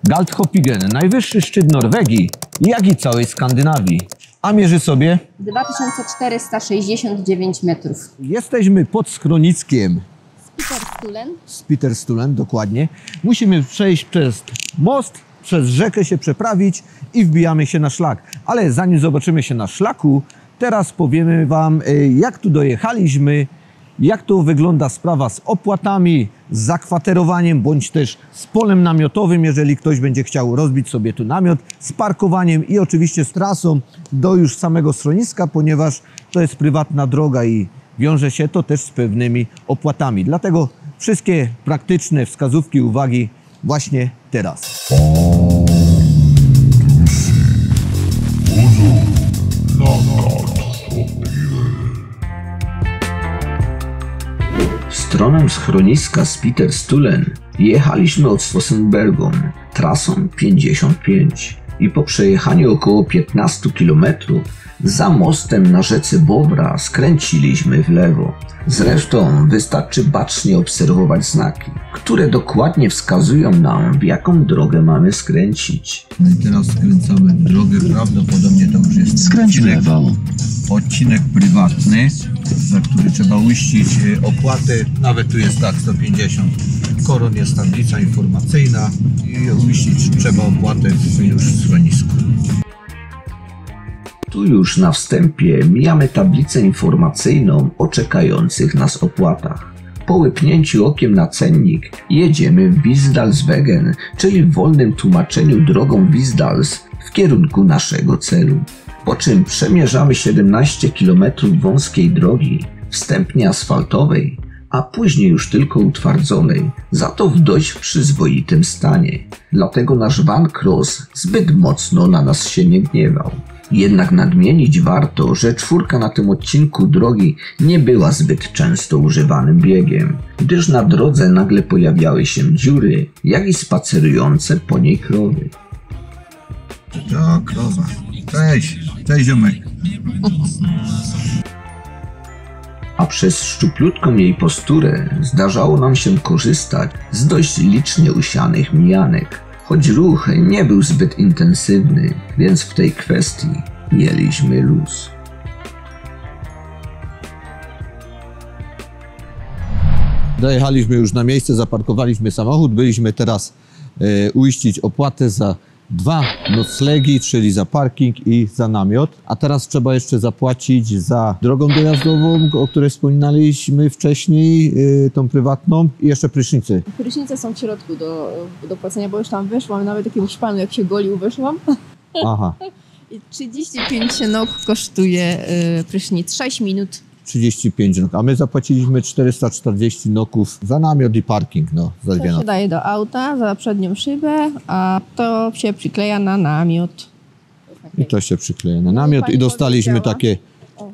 Galdhøpiggen, najwyższy szczyt Norwegii, jak i całej Skandynawii. A mierzy sobie 2469 metrów. Jesteśmy pod schroniskiem Spiterstulen. Spiterstulen, dokładnie. Musimy przejść przez most, przez rzekę się przeprawić i wbijamy się na szlak. Ale zanim zobaczymy się na szlaku, teraz powiemy Wam, jak tu dojechaliśmy, jak to wygląda sprawa z opłatami, z zakwaterowaniem, bądź też z polem namiotowym, jeżeli ktoś będzie chciał rozbić sobie tu namiot, z parkowaniem i oczywiście z trasą do już samego schroniska, ponieważ to jest prywatna droga i wiąże się to też z pewnymi opłatami. Dlatego wszystkie praktyczne wskazówki, uwagi właśnie teraz. W stronę schroniska Spiterstulen jechaliśmy od Sossenbergom trasą 55 i po przejechaniu około 15 km za mostem na rzece Bobra skręciliśmy w lewo. Zresztą wystarczy bacznie obserwować znaki, które dokładnie wskazują nam, w jaką drogę mamy skręcić. No i teraz skręcamy w drogę, prawdopodobnie to już jest skręć w lewo. Odcinek prywatny, za który trzeba uiścić opłatę. Nawet tu jest tak 150 koron, jest tablica informacyjna i uiścić trzeba opłatę już w schronisku. Tu już na wstępie mijamy tablicę informacyjną o czekających nas opłatach. Po łypnięciu okiem na cennik jedziemy w Visdalsvägen, czyli w wolnym tłumaczeniu drogą Visdals w kierunku naszego celu. Po czym przemierzamy 17 km wąskiej drogi, wstępnie asfaltowej, a później już tylko utwardzonej, za to w dość przyzwoitym stanie. Dlatego nasz Van Cross zbyt mocno na nas się nie gniewał. Jednak nadmienić warto, że czwórka na tym odcinku drogi nie była zbyt często używanym biegiem, gdyż na drodze nagle pojawiały się dziury, jak i spacerujące po niej krowy. To krowa. Cześć, cześć ziomek. A przez szczuplutką jej posturę zdarzało nam się korzystać z dość licznie usianych mijanek. Choć ruch nie był zbyt intensywny, więc w tej kwestii mieliśmy luz. Dojechaliśmy już na miejsce, zaparkowaliśmy samochód, byliśmy teraz uiścić opłatę za 2 noclegi, czyli za parking i za namiot. A teraz trzeba jeszcze zapłacić za drogą dojazdową, o której wspominaliśmy wcześniej, tą prywatną, i jeszcze prysznice. Prysznice są w środku do płacenia, bo już tam wyszłam, nawet jakiegoś panu jak się golił wyszłam. Aha. I 35 nok kosztuje prysznic, 6 minut. 35 nok, a my zapłaciliśmy 440 noków za namiot i parking, no, za dwie To się noki. daje do auta, za przednią szybę, a to się przykleja na namiot. I to się przykleja na namiot Pani i dostaliśmy powiedziała- takie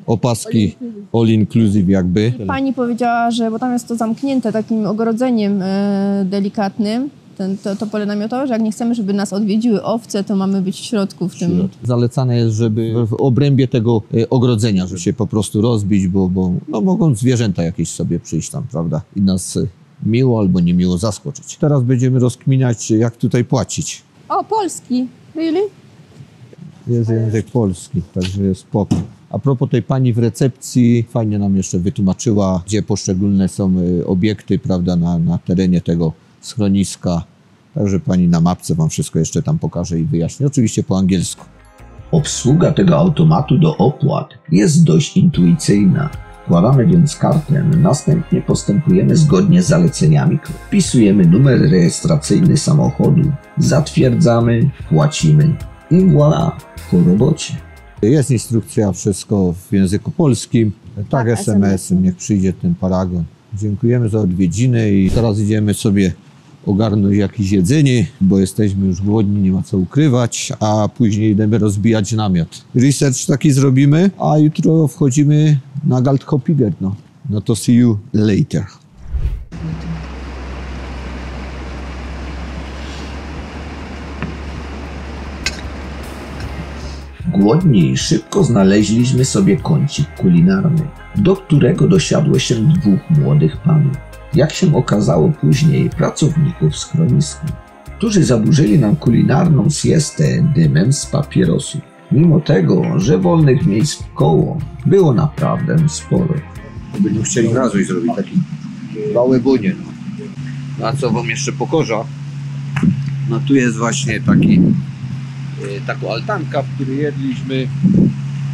opaski all inclusive jakby. Pani powiedziała, że bo tam jest to zamknięte takim ogrodzeniem delikatnym, to pole namiotowe, że jak nie chcemy, żeby nas odwiedziły owce, to mamy być w środku w tym. Zalecane jest, żeby w obrębie tego ogrodzenia, żeby się po prostu rozbić, bo no, mogą zwierzęta jakieś sobie przyjść tam, prawda, i nas miło albo niemiło zaskoczyć. Teraz będziemy rozkminiać, jak tutaj płacić. O, polski. Really? Jest język polski, także jest spoko. A propos tej pani w recepcji, fajnie nam jeszcze wytłumaczyła, gdzie poszczególne są obiekty, prawda, na terenie tego schroniska. Także pani na mapce wam wszystko jeszcze tam pokaże i wyjaśni. Oczywiście po angielsku. Obsługa tego automatu do opłat jest dość intuicyjna. Wkładamy więc kartę, następnie postępujemy zgodnie z zaleceniami. Wpisujemy numer rejestracyjny samochodu, zatwierdzamy, płacimy i voilà, po robocie. Jest instrukcja, wszystko w języku polskim. Tak, SMS-em, niech przyjdzie ten paragon. Dziękujemy za odwiedziny i teraz idziemy sobie ogarnąć jakieś jedzenie, bo jesteśmy już głodni, nie ma co ukrywać, a później idziemy rozbijać namiot. Research taki zrobimy, a jutro wchodzimy na Galdhøpiggen. No to see you later. Głodni szybko znaleźliśmy sobie kącik kulinarny, do którego dosiadło się 2 młodych panów. Jak się okazało później, pracowników schroniska. którzy zaburzyli nam kulinarną siestę dymem z papierosu. Mimo tego, że wolnych miejsc wkoło było naprawdę sporo. Będą chcieli razem zrobić taki małe bunie. No a co wam jeszcze pokażę? No tu jest właśnie taka altanka, w której jedliśmy.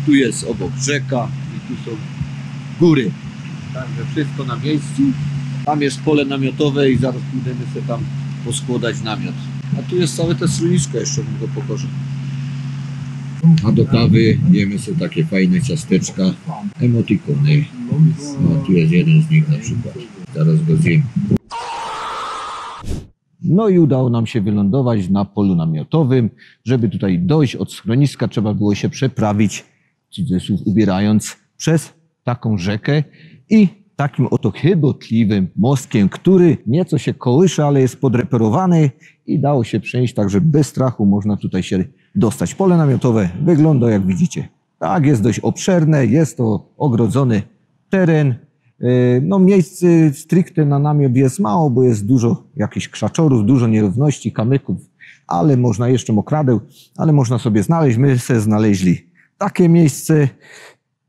Tu jest obok rzeka i tu są góry. Także wszystko na miejscu. Tam jest pole namiotowe i zaraz pójdziemy sobie tam poskładać namiot. A tu jest całe te schronisko, jeszcze wam go pokażę. A do kawy jemy sobie takie fajne ciasteczka, emotikony. No tu jest jeden z nich na przykład. Zaraz go zjem. No i udało nam się wylądować na polu namiotowym. Żeby tutaj dojść od schroniska, trzeba było się przeprawić, cudzysłów ubierając, przez taką rzekę i takim oto chybotliwym mostkiem, który nieco się kołysze, ale jest podreperowany i dało się przejść, także bez strachu można tutaj się dostać. Pole namiotowe wygląda, jak widzicie, tak, jest dość obszerne, jest to ogrodzony teren. No miejsc stricte na namiot jest mało, bo jest dużo jakichś krzaczorów, dużo nierówności, kamyków, ale można jeszcze mokradeł, ale można sobie znaleźć. My sobie znaleźli takie miejsce.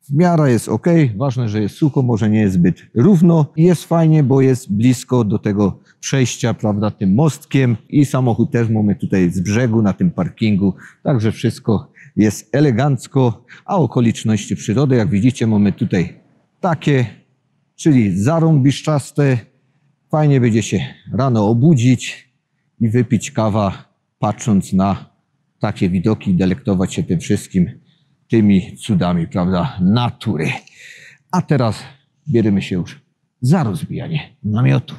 W miarę jest ok, ważne, że jest sucho, może nie jest zbyt równo. I jest fajnie, bo jest blisko do tego przejścia, prawda, tym mostkiem i samochód też mamy tutaj z brzegu na tym parkingu, także wszystko jest elegancko, a okoliczności przyrody, jak widzicie, mamy tutaj takie, czyli zarąbiszczaste. Fajnie będzie się rano obudzić i wypić kawa, patrząc na takie widoki, delektować się tym wszystkim, tymi cudami, prawda, natury. A teraz bierzemy się już za rozbijanie namiotu.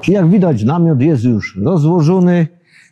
Jak widać, namiot jest już rozłożony.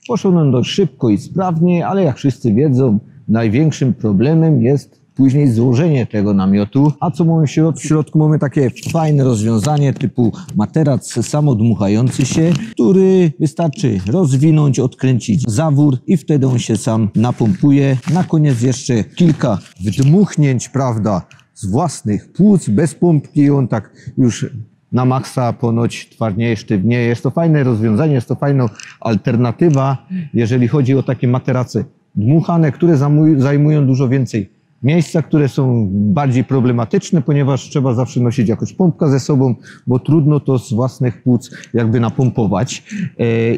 Poszło nam dość szybko i sprawnie, ale jak wszyscy wiedzą, największym problemem jest później złożenie tego namiotu. A co mamy w środku? W środku mamy takie fajne rozwiązanie typu materac samodmuchający się, który wystarczy rozwinąć, odkręcić zawór i wtedy on się sam napompuje. Na koniec jeszcze kilka wdmuchnięć, prawda, z własnych płuc, bez pompki. On tak już na maksa ponoć twardnieje, sztywnieje. Jest to fajne rozwiązanie, jest to fajna alternatywa, jeżeli chodzi o takie materace dmuchane, które zajmują dużo więcej miejsca, które są bardziej problematyczne, ponieważ trzeba zawsze nosić jakąś pompkę ze sobą, bo trudno to z własnych płuc jakby napompować.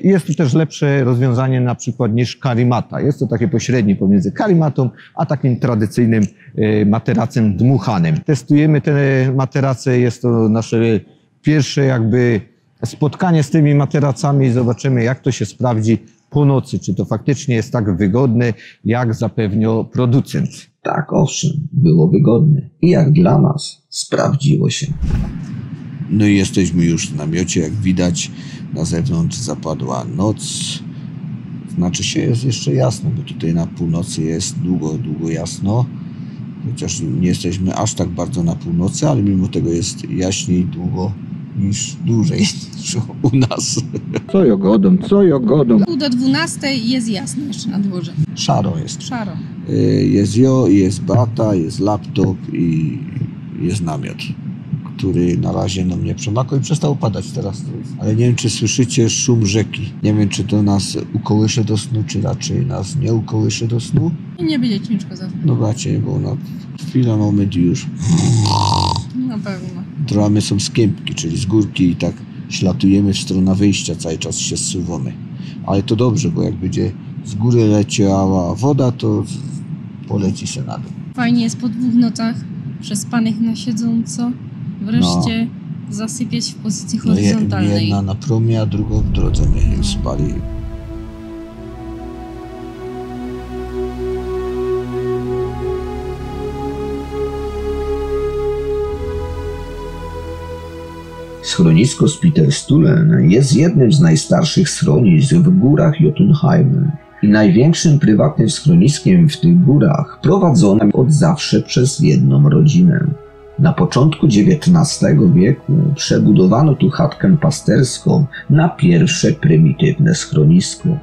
Jest to też lepsze rozwiązanie na przykład niż karimata. Jest to takie pośrednie pomiędzy karimatą a takim tradycyjnym materacem dmuchanym. Testujemy te materace, jest to nasze pierwsze jakby spotkanie z tymi materacami i zobaczymy, jak to się sprawdzi po nocy, czy to faktycznie jest tak wygodne, jak zapewniał producent. Tak, owszem, było wygodne i jak dla nas sprawdziło się. No i jesteśmy już w namiocie, jak widać, na zewnątrz zapadła noc. Znaczy się, jest jeszcze jasno, bo tutaj na północy jest długo jasno. Chociaż nie jesteśmy aż tak bardzo na północy, ale mimo tego jest jaśniej długo niż dłużej niż u nas. Co jogodą. Pół do 12 jest jasno jeszcze na dworze. Szaro jest. Szaro. Jest jest Beata, jest laptop i jest namiot, który na razie nam nie przemakał i przestał padać teraz. Ale nie wiem, czy słyszycie szum rzeki. Nie wiem, czy to nas ukołysze do snu, czy raczej nas nie ukołysze do snu. I nie będzie ciężko za to. No raczej, bo na chwilę, moment już. Na pewno. Dramy są z kępki, czyli z górki i tak ślatujemy w stronę wyjścia, cały czas się zsuwamy. Ale to dobrze, bo jak będzie z góry leciała woda, to poleci się na dół. Fajnie jest po 2 nocach przespanych na siedząco. Wreszcie zasypiać w pozycji horyzontalnej. Jedna na promie, a drugą w drodze my spali. Schronisko Spittelstuhlen jest jednym z najstarszych schronisk w górach Jotunheim i największym prywatnym schroniskiem w tych górach prowadzonym od zawsze przez jedną rodzinę. Na początku XIX wieku przebudowano tu chatkę pasterską na pierwsze prymitywne schronisko.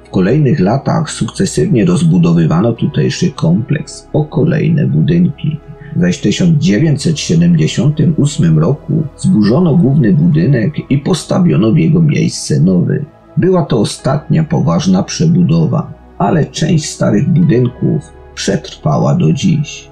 W kolejnych latach sukcesywnie rozbudowywano tutejszy kompleks o kolejne budynki. Zaś w 1978 roku zburzono główny budynek i postawiono w jego miejsce nowy. Była to ostatnia poważna przebudowa, ale część starych budynków przetrwała do dziś.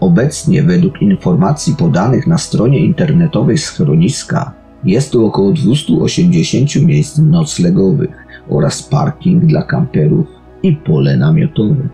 Obecnie według informacji podanych na stronie internetowej schroniska jest tu około 280 miejsc noclegowych oraz parking dla kamperów i pole namiotowe.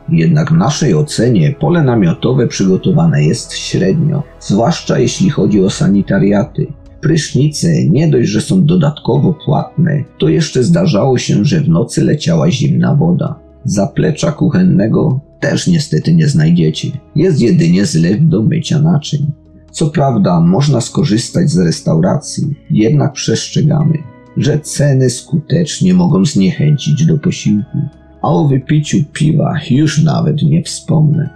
Jednak w naszej ocenie pole namiotowe przygotowane jest średnio, zwłaszcza jeśli chodzi o sanitariaty. Prysznice nie dość, że są dodatkowo płatne, to jeszcze zdarzało się, że w nocy leciała zimna woda. Zaplecza kuchennego też niestety nie znajdziecie. Jest jedynie zlew do mycia naczyń. Co prawda można skorzystać z restauracji, jednak przestrzegamy, że ceny skutecznie mogą zniechęcić do posiłku. A o wypiciu piwa już nawet nie wspomnę.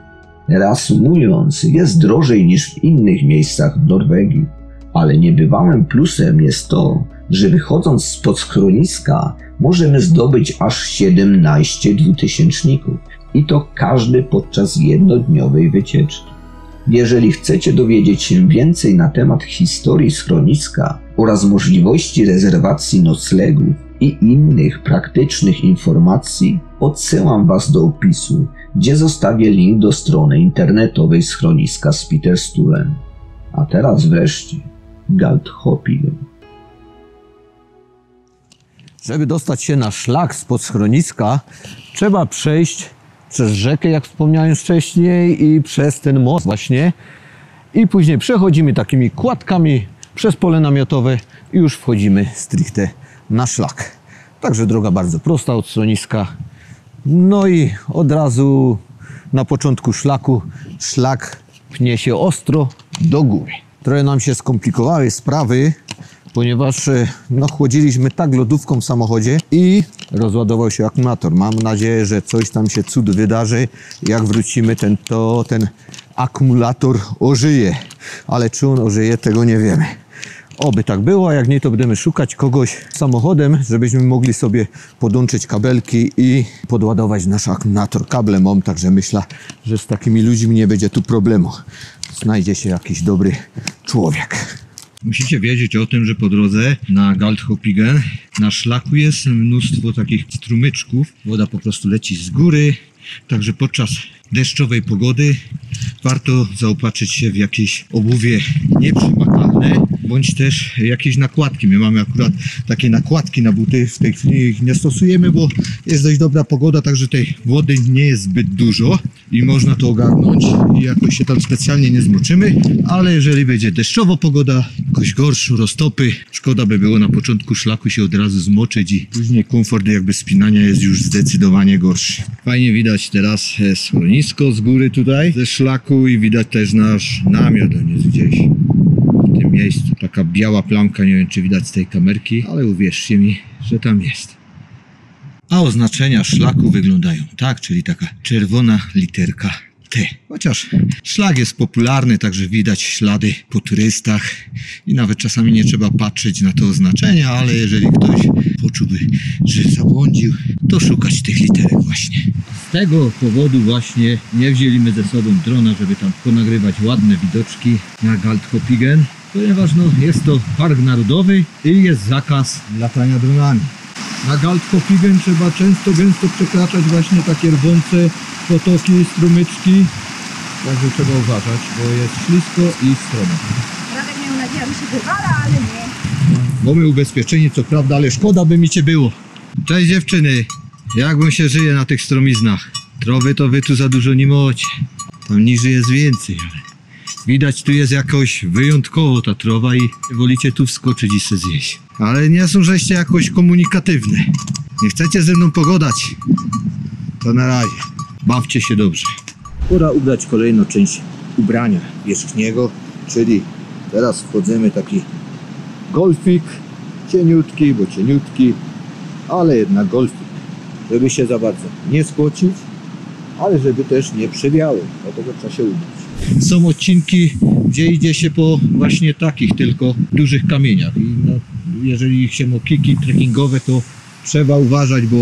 Reasumując, jest drożej niż w innych miejscach w Norwegii, ale niebywałym plusem jest to, że wychodząc spod schroniska możemy zdobyć aż 17 dwutysięczników i to każdy podczas jednodniowej wycieczki. Jeżeli chcecie dowiedzieć się więcej na temat historii schroniska oraz możliwości rezerwacji noclegów i innych praktycznych informacji, odsyłam Was do opisu, gdzie zostawię link do strony internetowej schroniska Spittersturen. A teraz wreszcie Galthopigen. Żeby dostać się na szlak spod schroniska, trzeba przejść przez rzekę, jak wspomniałem wcześniej, i przez ten most właśnie. I później przechodzimy takimi kładkami przez pole namiotowe i już wchodzimy stricte na szlak. Także droga bardzo prosta od schroniska. No i od razu na początku szlaku szlak pnie się ostro do góry. Trochę nam się skomplikowały sprawy, ponieważ chłodziliśmy tak lodówką w samochodzie i rozładował się akumulator. Mam nadzieję, że coś tam się cud wydarzy. Jak wrócimy, ten akumulator ożyje. Ale czy on ożyje, tego nie wiemy. Oby tak było, a jak nie, to będziemy szukać kogoś samochodem, żebyśmy mogli sobie podłączyć kabelki i podładować nasz akumulator kablem. Także myślę, że z takimi ludźmi nie będzie tu problemu. Znajdzie się jakiś dobry człowiek. Musicie wiedzieć o tym, że po drodze na Galthopigen na szlaku jest mnóstwo takich strumyczków. Woda po prostu leci z góry, także podczas deszczowej pogody warto zaopatrzyć się w jakieś obuwie nieprzemakalne, bądź też jakieś nakładki. My mamy akurat takie nakładki na buty, w tej chwili ich nie stosujemy, bo jest dość dobra pogoda, także tej wody nie jest zbyt dużo i można to ogarnąć i jakoś się tam specjalnie nie zmoczymy, ale jeżeli będzie deszczowa pogoda, jakoś gorsza, roztopy, szkoda by było na początku szlaku się od razu zmoczyć i później komfort jakby spinania jest już zdecydowanie gorszy. Fajnie widać teraz schronisko z góry tutaj ze szlaku i widać też nasz namiot, on jest gdzieś w tym miejscu. Taka biała plamka, nie wiem czy widać z tej kamerki, ale uwierzcie mi, że tam jest. A oznaczenia szlaku wyglądają tak, czyli taka czerwona literka T. Chociaż szlak jest popularny, także widać ślady po turystach i nawet czasami nie trzeba patrzeć na te oznaczenia, ale jeżeli ktoś poczułby, że zabłądził, to szukać tych literek właśnie. Z tego powodu właśnie nie wzięliśmy ze sobą drona, żeby tam ponagrywać ładne widoczki na Galthopigen, ponieważ jest to park narodowy i jest zakaz latania dronami. Na Galthopigen trzeba gęsto przekraczać właśnie takie rwące potoki, strumyczki, także trzeba uważać, bo jest ślisko i stromo. Radek miał nadzieję, że się wywala, ale nie. Bo my ubezpieczeni, co prawda, ale szkoda by mi cię było. Cześć dziewczyny, jak wam się żyje na tych stromiznach? Trowy to wy tu za dużo nie macie. Tam niżej jest więcej, ale widać tu jest jakoś wyjątkowo ta trowa i wolicie tu wskoczyć i se zjeść. Ale nie są żeście jakoś komunikatywne. Nie chcecie ze mną pogadać? To na razie. Bawcie się dobrze. Pora ubrać kolejną część ubrania wierzchniego, czyli teraz wchodzimy taki golfik, cieniutki, bo cieniutki, ale jednak golfik, żeby się za bardzo nie spocić, ale żeby też nie przywiały, dlatego trzeba się ubrać. Są odcinki, gdzie idzie się po właśnie takich tylko dużych kamieniach. I no, jeżeli się ma kijki trekkingowe, to trzeba uważać, bo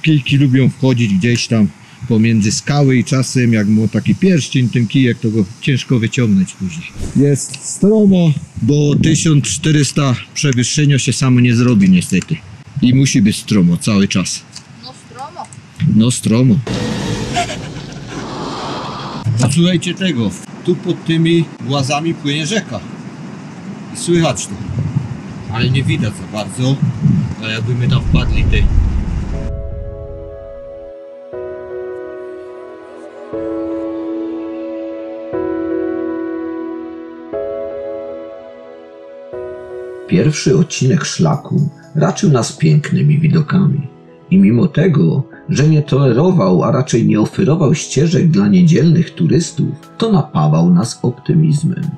kijki lubią wchodzić gdzieś tam pomiędzy skały i czasem jak ma taki pierścień, ten kijek, to go ciężko wyciągnąć później. Jest stromo, bo 1400 przewyższenia się samo nie zrobi niestety. I musi być stromo cały czas. No stromo. No stromo. A słuchajcie tego, tu pod tymi łazami płynie rzeka. I słychać to. Ale nie widać za bardzo. A jakby my tam wpadli, ty. Pierwszy odcinek szlaku raczył nas pięknymi widokami. I mimo tego, że nie tolerował, a raczej nie oferował ścieżek dla niedzielnych turystów, to napawał nas optymizmem.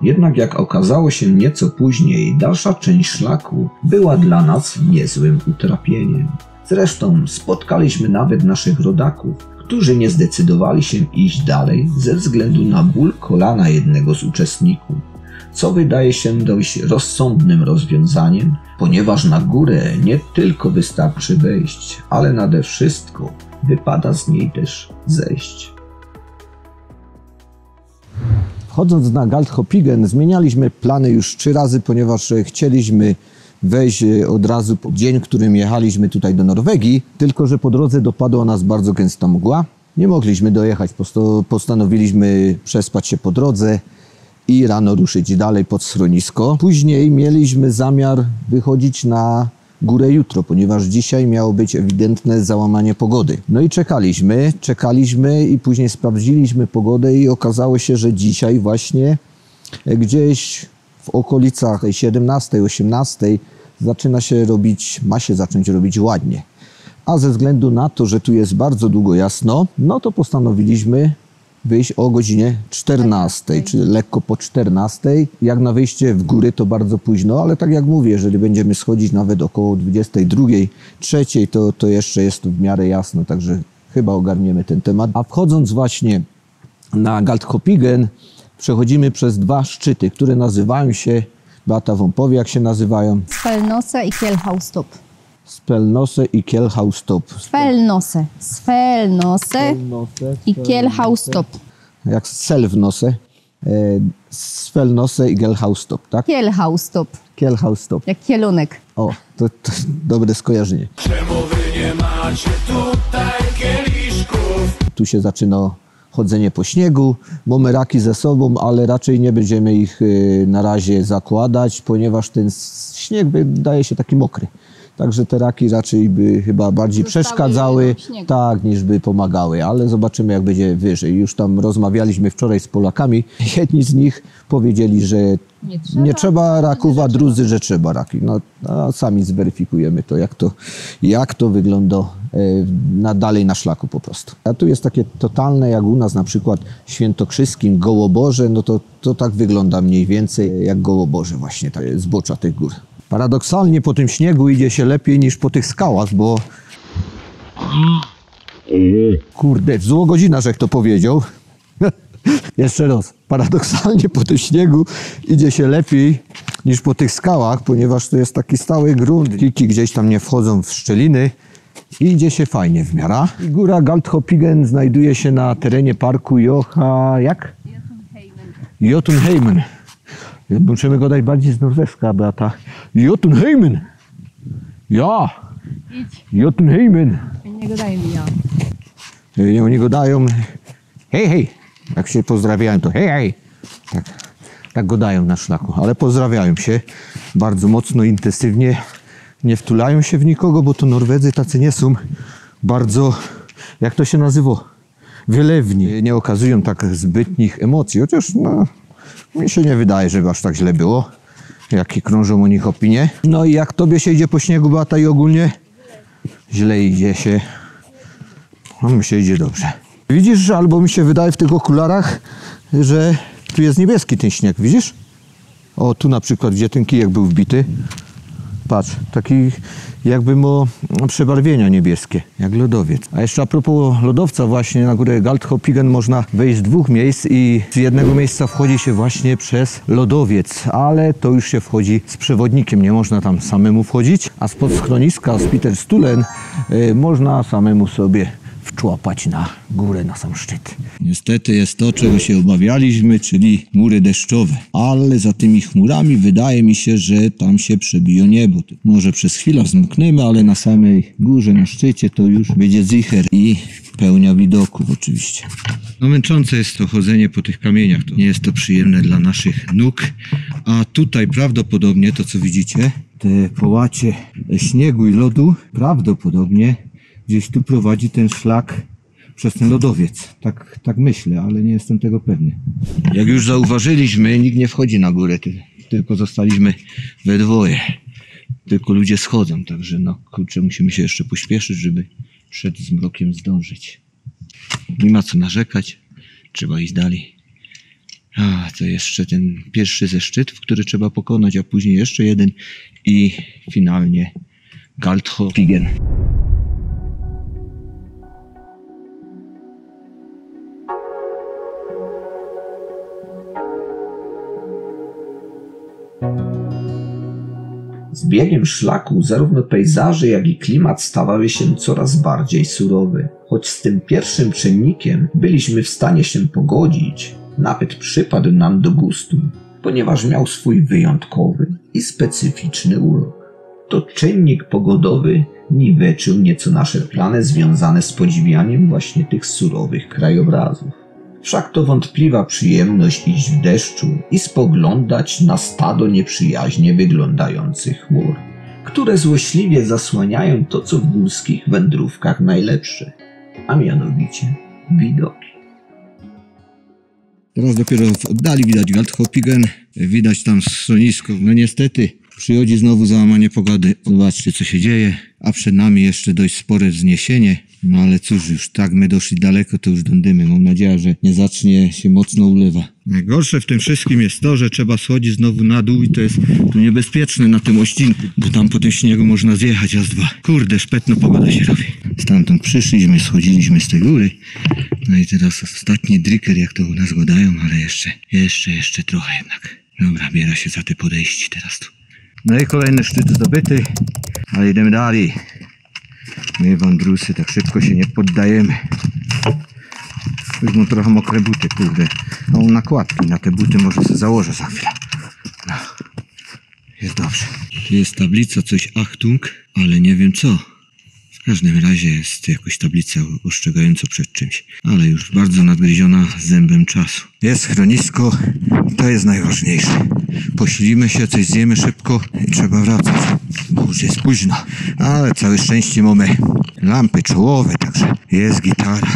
Jednak jak okazało się nieco później, dalsza część szlaku była dla nas niezłym utrapieniem. Zresztą spotkaliśmy nawet naszych rodaków, którzy nie zdecydowali się iść dalej ze względu na ból kolana jednego z uczestników, co wydaje się dość rozsądnym rozwiązaniem, ponieważ na górę nie tylko wystarczy wejść, ale nade wszystko wypada z niej też zejść. Wchodząc na Galdhøpiggen zmienialiśmy plany już 3 razy, ponieważ chcieliśmy wejść od razu po dzień, którym jechaliśmy tutaj do Norwegii, tylko że po drodze dopadła nas bardzo gęsta mgła. Nie mogliśmy dojechać, postanowiliśmy przespać się po drodze i rano ruszyć dalej pod schronisko. Później mieliśmy zamiar wychodzić na górę jutro, ponieważ dzisiaj miało być ewidentne załamanie pogody. No i czekaliśmy i później sprawdziliśmy pogodę i okazało się, że dzisiaj właśnie gdzieś w okolicach 17-18 ma się zacząć robić ładnie. A ze względu na to, że tu jest bardzo długo jasno, no to postanowiliśmy wyjść o godzinie 14, czyli lekko po 14. Jak na wyjście w góry to bardzo późno, ale tak jak mówię, jeżeli będziemy schodzić nawet około 22, 3, to jeszcze jest w miarę jasno, także chyba ogarniemy ten temat. A wchodząc właśnie na Galdhøpiggen, przechodzimy przez 2 szczyty, które nazywają się, Beata wam powie jak się nazywają. Svelnose i Kjellhaugstop. Spelnose i Kjellhaugstop. Svelnose i Kjellhaugstop. Jak Selvnose, Svelnose i Kjellhaugstop, tak? Kjellhaugstop. Kjellhaugstop. Jak kielunek. O, to dobre skojarzenie. Czemu wy nie macie tutaj kieliszków? Tu się zaczyna chodzenie po śniegu. Mamy raki ze sobą, ale raczej nie będziemy ich na razie zakładać, ponieważ ten śnieg wydaje się taki mokry. Także te raki raczej by chyba bardziej przeszkadzały, tak, niż by pomagały, ale zobaczymy jak będzie wyżej. Już tam rozmawialiśmy wczoraj z Polakami. Jedni z nich powiedzieli, że nie trzeba raków, a drudzy, że trzeba raki. No, a sami zweryfikujemy to, jak to wygląda dalej na szlaku po prostu. A tu jest takie totalne, jak u nas na przykład świętokrzyskim Gołoborze, no to tak wygląda mniej więcej jak Gołoborze właśnie, tak, zbocza tych gór. Paradoksalnie po tym śniegu idzie się lepiej niż po tych skałach, bo... Kurde, zło godzina, żech to powiedział. Jeszcze raz. Paradoksalnie po tym śniegu idzie się lepiej niż po tych skałach, ponieważ to jest taki stały grunt. Kiki gdzieś tam nie wchodzą w szczeliny i idzie się fajnie w miarę. Góra Galdhøpiggen znajduje się na terenie parku Jotunheimen. Musimy go dać bardziej z norweska, Beata. Jotunheimen! Ja! Jotunheimen! Nie gadają mi ja. Oni go dają. Hej, hej! Jak się pozdrawiają, to hej, hej! Tak go dają na szlaku, ale pozdrawiają się bardzo mocno, intensywnie. Nie wtulają się w nikogo, bo to Norwedzy tacy nie są bardzo, jak to się nazywa, wylewni. Nie okazują tak zbytnich emocji, chociaż no, mi się nie wydaje, żeby aż tak źle było, jakie krążą o nich opinie. No i jak tobie się idzie po śniegu, Beata, i ogólnie źle idzie się, no mi się idzie dobrze. Widzisz, albo mi się wydaje w tych okularach, że tu jest niebieski ten śnieg, widzisz? O, tu na przykład, gdzie ten kijek był wbity. Patrz, taki jakby ma przebarwienia niebieskie, jak lodowiec. A jeszcze a propos lodowca właśnie, na górę Galdhøpiggen można wejść z 2 miejsc i z jednego miejsca wchodzi się właśnie przez lodowiec, ale to już się wchodzi z przewodnikiem, nie można tam samemu wchodzić, a spod schroniska z Peterstulen można samemu sobie wczłapać na górę, na sam szczyt. Niestety jest to, czego się obawialiśmy, czyli chmury deszczowe. Ale za tymi chmurami wydaje mi się, że tam się przebije niebo. Może przez chwilę zmkniemy, ale na samej górze, na szczycie to już będzie zicher i pełnia widoków oczywiście. No męczące jest to chodzenie po tych kamieniach. To nie jest to przyjemne dla naszych nóg. A tutaj prawdopodobnie to, co widzicie, te połacie śniegu i lodu, prawdopodobnie gdzieś tu prowadzi ten szlak przez ten lodowiec. Tak myślę, ale nie jestem tego pewny. Jak już zauważyliśmy, nikt nie wchodzi na górę, tylko zostaliśmy we dwoje. Tylko ludzie schodzą, także no kurczę, musimy się jeszcze pośpieszyć, żeby przed zmrokiem zdążyć. Nie ma co narzekać, trzeba iść dalej. A, to jeszcze ten pierwszy ze szczytów, który trzeba pokonać, a później jeszcze jeden i finalnie Galdhøpiggen. Z biegiem szlaku zarówno pejzaże, jak i klimat stawały się coraz bardziej surowe. Choć z tym pierwszym czynnikiem byliśmy w stanie się pogodzić, nawet przypadł nam do gustu, ponieważ miał swój wyjątkowy i specyficzny urok. To czynnik pogodowy niweczył nieco nasze plany związane z podziwianiem właśnie tych surowych krajobrazów. Wszak to wątpliwa przyjemność iść w deszczu i spoglądać na stado nieprzyjaźnie wyglądających chmur, które złośliwie zasłaniają to, co w górskich wędrówkach najlepsze, a mianowicie widoki. Teraz dopiero w oddali widać Galdhøpiggen, widać tam schronisko. No niestety przychodzi znowu załamanie pogody. Zobaczcie, co się dzieje, a przed nami jeszcze dość spore wzniesienie. No ale cóż, już tak my doszli daleko, to już dądymy. Mam nadzieję, że nie zacznie się mocno ulewa. Najgorsze w tym wszystkim jest to, że trzeba schodzić znowu na dół i to jest tu niebezpieczne na tym odcinku, bo tam po tym śniegu można zjechać raz, dwa. Kurde, szpetno pogoda się robi. Stamtąd przyszliśmy, schodziliśmy z tej góry. No i teraz ostatni dricker, jak to u nas go dają, ale jeszcze trochę jednak. Dobra, biera się za te podejście teraz tu. No i kolejny szczyt zdobyty, ale idziemy dalej. My wądrusy tak szybko się nie poddajemy. Już mam trochę mokre buty, kurde. No nakładki na te buty może sobie założę za chwilę. No. Jest dobrze. Tu jest tablica, coś Achtung, ale nie wiem co. W każdym razie jest jakoś tablica ostrzegająca przed czymś. Ale już bardzo nadgryziona zębem czasu. Jest schronisko, to jest najważniejsze. Posilimy się, coś zjemy szybko i trzeba wracać, bo już jest późno. Ale całe szczęście mamy lampy czołowe, także jest gitara.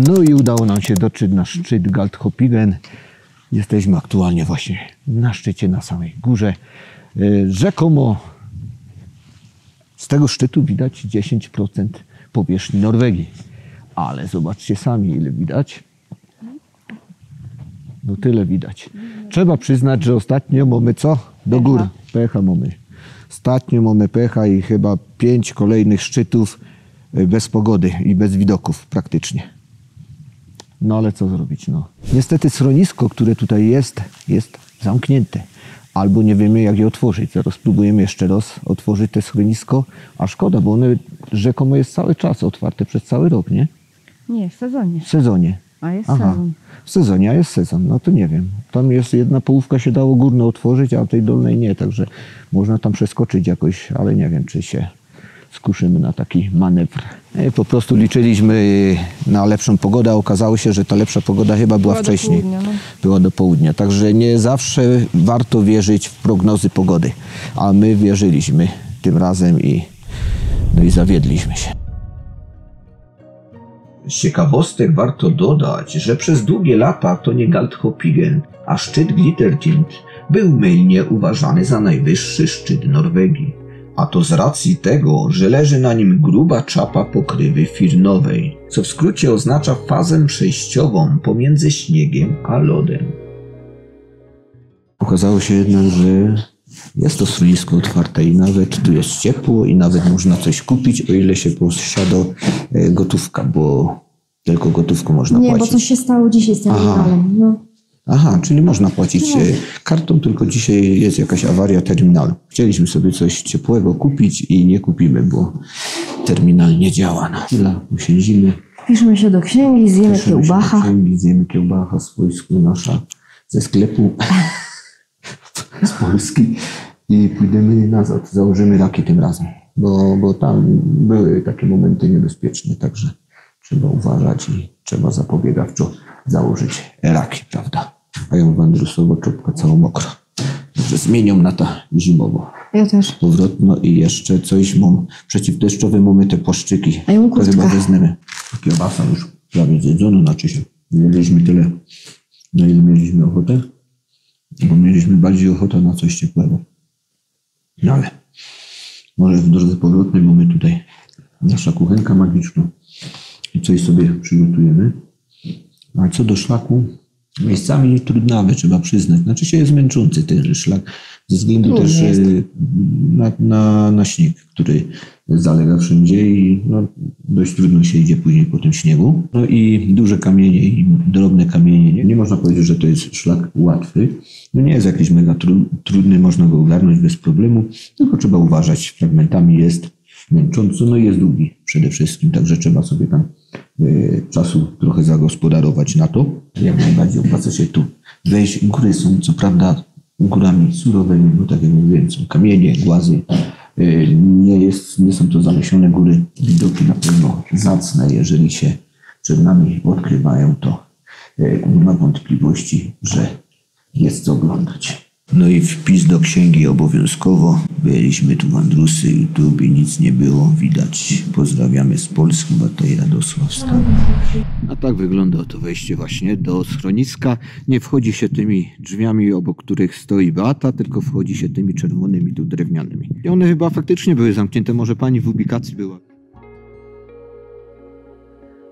No i udało nam się dotrzeć na szczyt Galdhøpiggen. Jesteśmy aktualnie właśnie na szczycie, na samej górze. Rzekomo z tego szczytu widać 10% powierzchni Norwegii. Ale zobaczcie sami, ile widać. No tyle widać. Trzeba przyznać, że ostatnio mamy co? Do gór. Pecha mamy. Ostatnio mamy pecha i chyba 5 kolejnych szczytów bez pogody i bez widoków praktycznie. No ale co zrobić, no. Niestety schronisko, które tutaj jest zamknięte. Albo nie wiemy, jak je otworzyć. Zaraz spróbujemy jeszcze raz otworzyć to schronisko. A szkoda, bo one rzekomo jest cały czas otwarte przez cały rok, nie? Nie, w sezonie. W sezonie. A jest sezon. W sezonie, a jest sezon. No to nie wiem. Tam jest jedna połówka się dało górne otworzyć, a tej dolnej nie. Także można tam przeskoczyć jakoś, ale nie wiem, czy się skuszymy na taki manewr. Po prostu liczyliśmy na lepszą pogodę, a okazało się, że ta lepsza pogoda chyba była wcześniej. Do południa, no. Była do południa. Także nie zawsze warto wierzyć w prognozy pogody. A my wierzyliśmy tym razem i zawiedliśmy się. Z ciekawostek warto dodać, że przez długie lata to nie Galdhøpiggen, a szczyt Glittertind był mylnie uważany za najwyższy szczyt Norwegii. A to z racji tego, że leży na nim gruba czapa pokrywy firnowej, co w skrócie oznacza fazę przejściową pomiędzy śniegiem a lodem. Okazało się jednak, że jest to schronisko otwarte i nawet tu jest ciepło i nawet można coś kupić, o ile się posiada gotówka, bo tylko gotówką można Nie, płacić. bo coś się stało dzisiaj z terminalem. No. Aha, czyli można płacić kartą, tylko dzisiaj jest jakaś awaria terminalu. Chcieliśmy sobie coś ciepłego kupić i nie kupimy, bo terminal nie działa. Na chwilę usiądzimy. Piszemy się do księgi, zjemy kiełbacha. Zjemy kiełbacha swojsku nasza ze sklepu z Polski i pójdziemy nazad. Założymy raki tym razem, bo tam były takie momenty niebezpieczne, także trzeba uważać i trzeba zapobiegawczo założyć raki, prawda? A ja mam wandrusowo czopka całą mokro. Także zmienią na ta zimowo. Ja też. Powrotno i jeszcze coś mam przeciwdeszczowe, mamy te płaszczyki. A ja mam To chyba kurtkę. wezmemy. Kiełbasa już prawie zjedzona, znaczy się. Nie mieliśmy tyle, na ile mieliśmy ochotę, bo mieliśmy bardziej ochotę na coś ciepłego. No ale może w drodze powrotnej mamy tutaj nasza kuchenka magiczna i coś sobie przygotujemy. A co do szlaku, miejscami trudnawy, trzeba przyznać. Znaczy się jest męczący ten szlak, ze względu Trudny też jest. na śnieg, który zalega wszędzie i no, dość trudno się idzie później po tym śniegu. No i duże kamienie i drobne kamienie. Nie można powiedzieć, że to jest szlak łatwy. No nie jest jakiś mega trudny, można go ogarnąć bez problemu, tylko trzeba uważać. Fragmentami jest męczący, no i jest długi przede wszystkim, także trzeba sobie tam czasu trochę zagospodarować na to. Jak najbardziej opłaca się tu wejść. Góry są co prawda górami surowymi, bo tak jak mówiłem, są kamienie, głazy. Nie są to zalesione góry. Widoki na pewno zacne, jeżeli się przed nami odkrywają, to nie ma wątpliwości, że jest co oglądać. No i wpis do księgi obowiązkowo. Byliśmy tu wandrusy, YouTube i nic nie było widać. Pozdrawiamy z Polski, Batej Radosławska. A tak wygląda to wejście właśnie do schroniska. Nie wchodzi się tymi drzwiami, obok których stoi Beata, tylko wchodzi się tymi czerwonymi tu drewnianymi. I one chyba faktycznie były zamknięte, może pani w ubikacji była.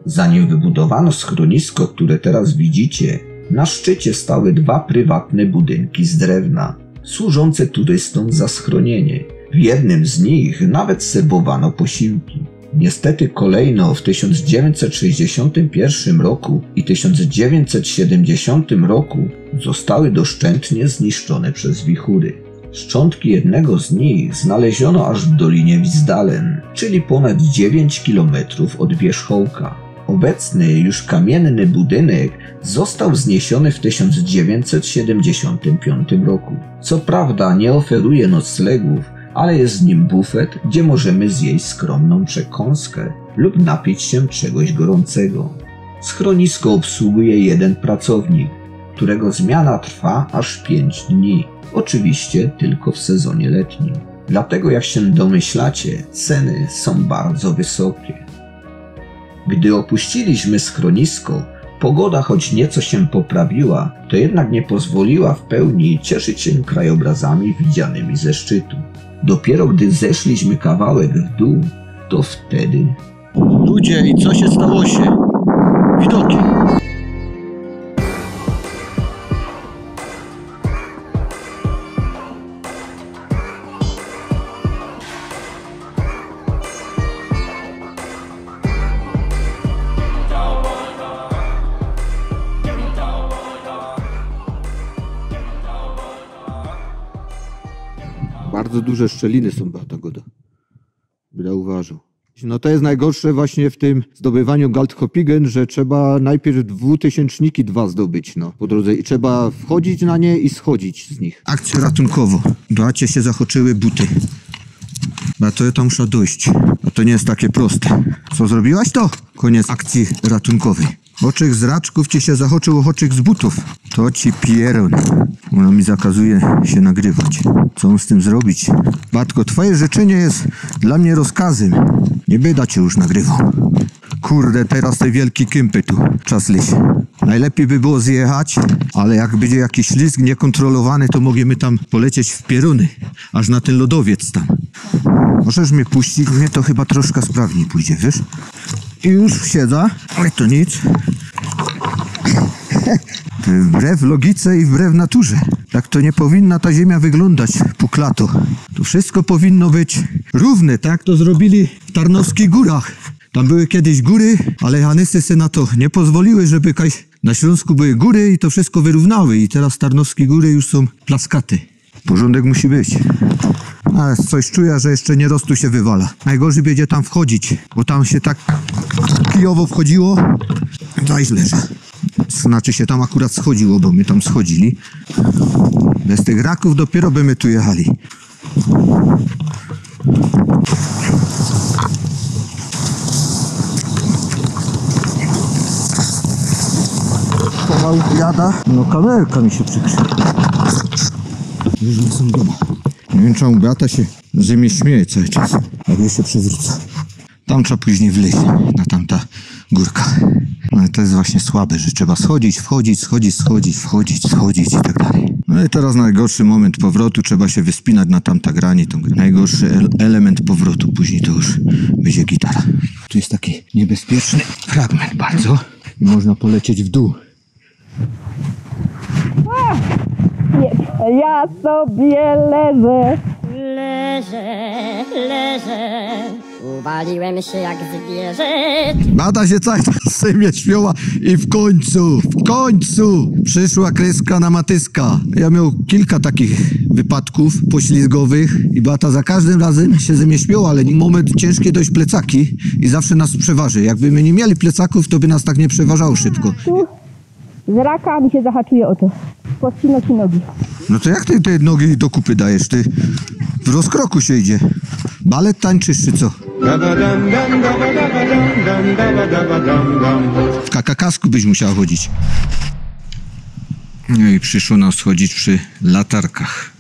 Zanim wybudowano schronisko, które teraz widzicie, na szczycie stały dwa prywatne budynki z drewna, służące turystom za schronienie. W jednym z nich nawet serwowano posiłki. Niestety kolejno w 1961 roku i 1970 roku zostały doszczętnie zniszczone przez wichury. Szczątki jednego z nich znaleziono aż w Dolinie Wizdalen, czyli ponad 9 km od wierzchołka. Obecny już kamienny budynek został wzniesiony w 1975 roku. Co prawda nie oferuje noclegów, ale jest w nim bufet, gdzie możemy zjeść skromną przekąskę lub napić się czegoś gorącego. Schronisko obsługuje jeden pracownik, którego zmiana trwa aż 5 dni. Oczywiście tylko w sezonie letnim. Dlatego, jak się domyślacie, ceny są bardzo wysokie. Gdy opuściliśmy schronisko, pogoda choć nieco się poprawiła, to jednak nie pozwoliła w pełni cieszyć się krajobrazami widzianymi ze szczytu. Dopiero gdy zeszliśmy kawałek w dół, to wtedy... Ludzie, i co się stało się? Widoki. Bardzo duże szczeliny są, Beata Goda. Będę uważał. No to jest najgorsze właśnie w tym zdobywaniu Galdhøpiggen, że trzeba najpierw 2002 zdobyć, no, po drodze i trzeba wchodzić na nie i schodzić z nich. Akcja ratunkowo. Beacie się zachoczyły buty. Beato, ja tam muszę dojść. A to nie jest takie proste. Co zrobiłaś to? Koniec akcji ratunkowej. Oczek z raczków ci się zachoczył, oczek z butów. To ci pierun. Ona mi zakazuje się nagrywać. Co mam z tym zrobić? Batko, twoje życzenie jest dla mnie rozkazem. Nie będę cię już nagrywał. Kurde, teraz te wielkie kępy tu czas liść. Najlepiej by było zjechać, ale jak będzie jakiś ślizg niekontrolowany, to możemy tam polecieć w pieruny, aż na ten lodowiec tam. Możesz mnie puścić, mnie to chyba troszkę sprawniej pójdzie, wiesz? I już siedza, ale to nic. Wbrew logice i wbrew naturze. Tak to nie powinna ta ziemia wyglądać, puklato. To wszystko powinno być równe, tak to zrobili w Tarnowskich Górach. Tam były kiedyś góry, ale Hanysy se na to nie pozwoliły, żeby na Śląsku były góry i to wszystko wyrównały. I teraz Tarnowskie Góry już są plaskaty. Porządek musi być. Ale coś czuję, że jeszcze nierostu się wywala. Najgorzej będzie tam wchodzić, bo tam się tak kijowo wchodziło. Daj leżę. Znaczy się tam akurat schodziło, bo my tam schodzili. Bez tych raków dopiero by my tu jechali. Pomału jada. No kamerka mi się przykrzyła. Już nie są doma. Nie wiem, czemu Beata się ze mnie śmieje cały czas, jak ja się przewrócę. Tam trzeba później wleźć, na tamta górka. No i to jest właśnie słabe, że trzeba schodzić, wchodzić, schodzić, schodzić, wchodzić, schodzić i tak dalej. No i teraz najgorszy moment powrotu, trzeba się wyspinać na tamta grani. To najgorszy element powrotu, później to już będzie gitara. Tu jest taki niebezpieczny fragment bardzo i można polecieć w dół. Ja sobie leżę. Leżę, uwaliłem się jak zwierzę. Beata się cały czas sobie śmiała i w końcu przyszła kreska na Matyska. Ja miał kilka takich wypadków poślizgowych i Beata za każdym razem się ze mnie śmiała, ale moment ciężkie dość plecaki i zawsze nas przeważy. Jakby my nie mieli plecaków, to by nas tak nie przeważało szybko. Z raka mi się zahaczuje o to. Podcinać nogi. No to jak ty te nogi do kupy dajesz? Ty w rozkroku się idzie. Balet tańczysz czy co? W kakakasku byś musiała chodzić. No i przyszło nam schodzić przy latarkach.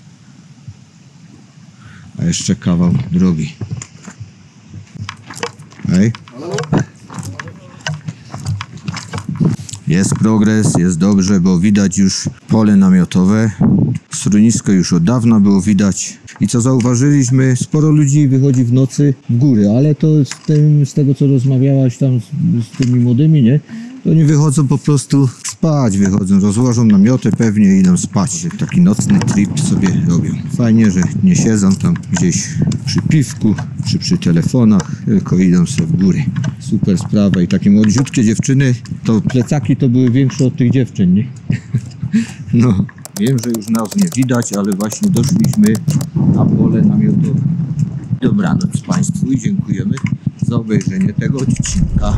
A jeszcze kawał drogi. Hej. Jest progres, jest dobrze, bo widać już pole namiotowe. Schronisko już od dawna było widać. I co zauważyliśmy, sporo ludzi wychodzi w nocy w góry, ale to z tego, co rozmawiałaś tam z tymi młodymi, nie? To oni wychodzą po prostu spać, wychodzą, rozłożą namioty pewnie i idą spać. Taki nocny trip sobie robią. Fajnie, że nie siedzą tam gdzieś przy piwku czy przy telefonach, tylko idą sobie w góry. Super sprawa i takie młodziutkie dziewczyny, to plecaki to były większe od tych dziewczyn, nie? No, wiem, że już nas nie widać, ale właśnie doszliśmy na pole namiotowe. Dobranoc Państwu i dziękujemy za obejrzenie tego odcinka.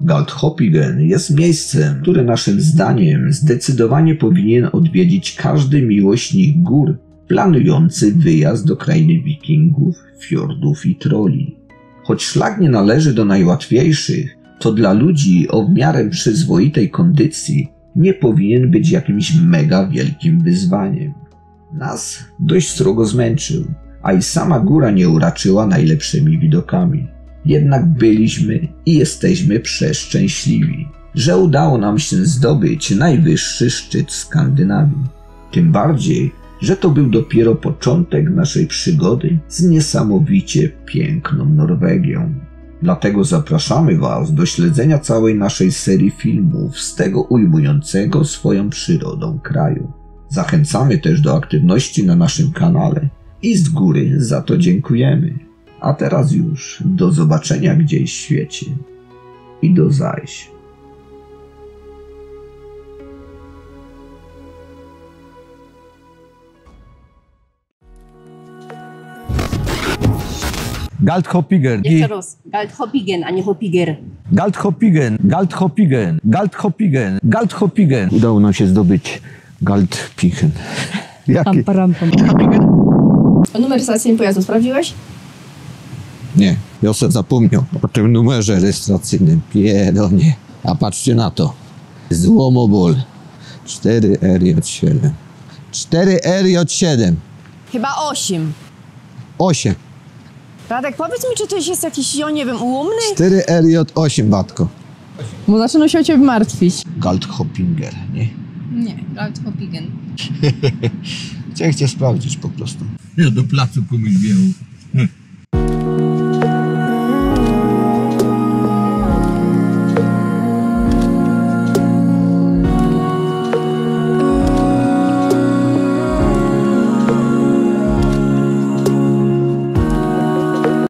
Galdhöpiggen jest miejscem, które naszym zdaniem zdecydowanie powinien odwiedzić każdy miłośnik gór planujący wyjazd do krainy wikingów, fiordów i troli. Choć szlak nie należy do najłatwiejszych, to dla ludzi o w miarę przyzwoitej kondycji nie powinien być jakimś mega wielkim wyzwaniem. Nas dość srogo zmęczył, a i sama góra nie uraczyła najlepszymi widokami. Jednak byliśmy i jesteśmy przeszczęśliwi, że udało nam się zdobyć najwyższy szczyt Skandynawii. Tym bardziej, że to był dopiero początek naszej przygody z niesamowicie piękną Norwegią. Dlatego zapraszamy Was do śledzenia całej naszej serii filmów z tego ujmującego swoją przyrodą kraju. Zachęcamy też do aktywności na naszym kanale i z góry za to dziękujemy. A teraz już do zobaczenia gdzieś w świecie i do zajść. Galdhöpiggen. Jeszcze raz. Galdhöpiggen, a nie Hopiger. Galdhöpiggen, Galdhöpiggen, Galdhöpiggen, Galdhöpiggen. Udało nam się zdobyć Galdhöpiggen. Jaki? A numer rejestracyjny pojazdu sprawdziłeś? Nie, Józef zapomniał o tym numerze rejestracyjnym. Pieronie. A patrzcie na to. Złomobol. 4RJ7. 4RJ7. Chyba 8. 8. Radek, powiedz mi, czy to jest jakiś, ja nie wiem, ułomny? 4RJ8, Batko. Bo zaczynam się o ciebie martwić. Galthoppinger, nie? Nie, Chciałem cię sprawdzić po prostu. Ja do placu komuś wjechał.